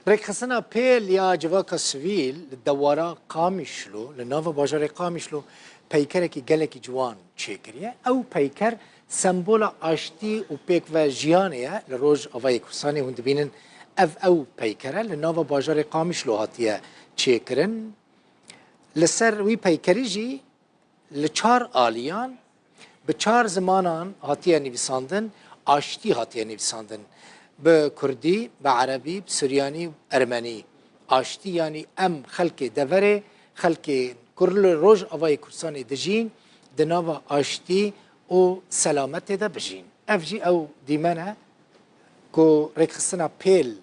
ريكخسنا بيل يا جواكا سويل الدوارا قامشلو لنافا باجاري قامشلو پیکرکی گلکی جوان چیکریه او پیکر سمبولا آشتی و پیک و جیانیه لروج آوای کورسانی هند بینن او پیکره لنافا باجار قامشلو هاتیه چیکرن لسر وی پیکری جی لچار آلیان به چار زمانان هاتیه نویساندن آشتی هاتیه نویساندن به کردی، به عربی، به سریانی و ارمنی آشتی یعنی ام خلق دوره خلق کرل روز آوای کورسانی دجین دناوا آشتی و سلامت ده بجین افجی او دیمنه کو رکخستنا پیل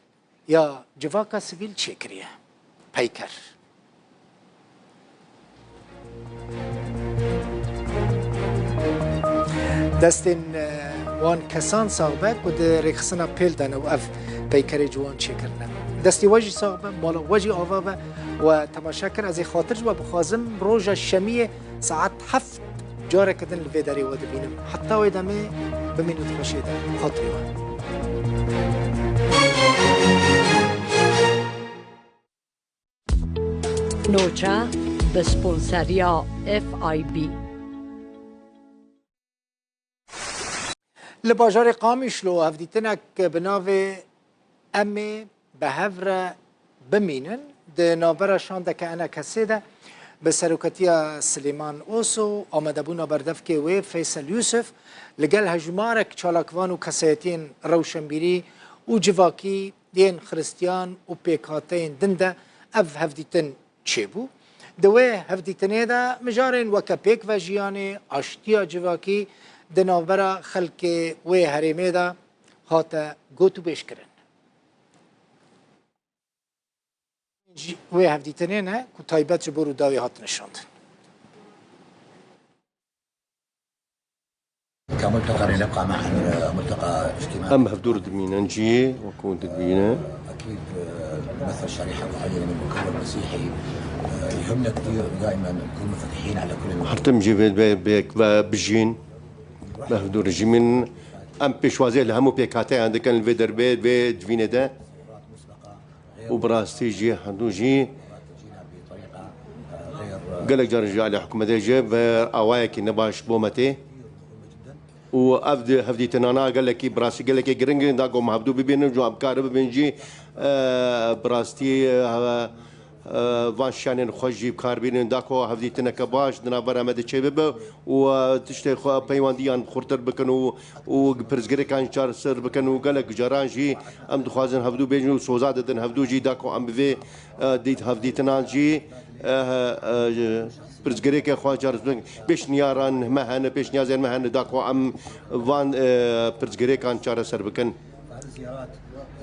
یا جواکا سویل چیکریه پیکر دستین وان کسان صاحبه که در رکخستنا پیل دانه و اف پیکر جوان چیکرنه دستی واجی صاحبه مالا واجی آوابه و تماشاکر از خاطر و بخوازم روز شمیه ساعت 7 جاره کدن لویداری و دبینم حتی و دمه بمینوت خوشیده خاطری و نوچه به سپونسریا FIB لباجار قامیشلو هفدیتنک بناوه امه به هفره بمینن ده ناورشان ده که انا کسی ده به سروکتی سلیمان اوسو آمده بونا بردف که وی فیصل یوسف لگل هجمارک چالاکوان و کسیتین روشنبیری و جواکی دین خریستیان و پیکاتین دنده اف هفدیتن چه بو؟ دوی هفدیتنه ده مجارین وکا پیک و جیانه آشتیا جواکی ده ناورا خلق وی هریمه ده هاته گوتو بیش کرن وی هفدیتنه نه که تایبت جبور داوی هات نشاند كملتقى نبقى معا ملتقى اجتماعي أم هفدور دمينا نجي وكون دمينا أكيد نمثل شريحة معينة من المجتمع المسيحي يهمنا كثير دائما نكون منفتحين على كل الناس. حتى مجي بيك بجين هفدور جيمين أم بيشوازي لهمو بيكاتي عندك الفيدر بيت دفينة ده وبراستي جي حدو جي قال لك جرجع على حكومة جيب أوايك نباش بومتي وأفد هفدي تنانا قال لك براسي قال لك جرينج داكو مهبدو ببين جو أبكار ببنجي براستي وان شانن خوشی بکار بینن داکو هفتی تنک باش دنا برآمده چه بب و تشته خو پیوندیان خورتر بکن و پرزگری کان چار سر بکن و گلک جرانجی ام دخوازن هفدو بینجو سوزاده دن هفدو جی داکو ام بی دیت هفتی تنانجی پرزگری که خواه چار سر بیش نیاران مهن بیش نیازن مهن داکو ام وان پرزگری کان چار سر بکن.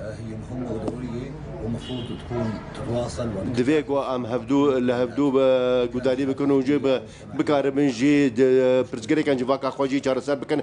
هي مهمة وضرورية ومفروض تكون تتواصل دفيق وام هفدو لهفدو بقداري بكونوا جيب بكار من جي برزقري كان جواك اخوجي چار سر بكن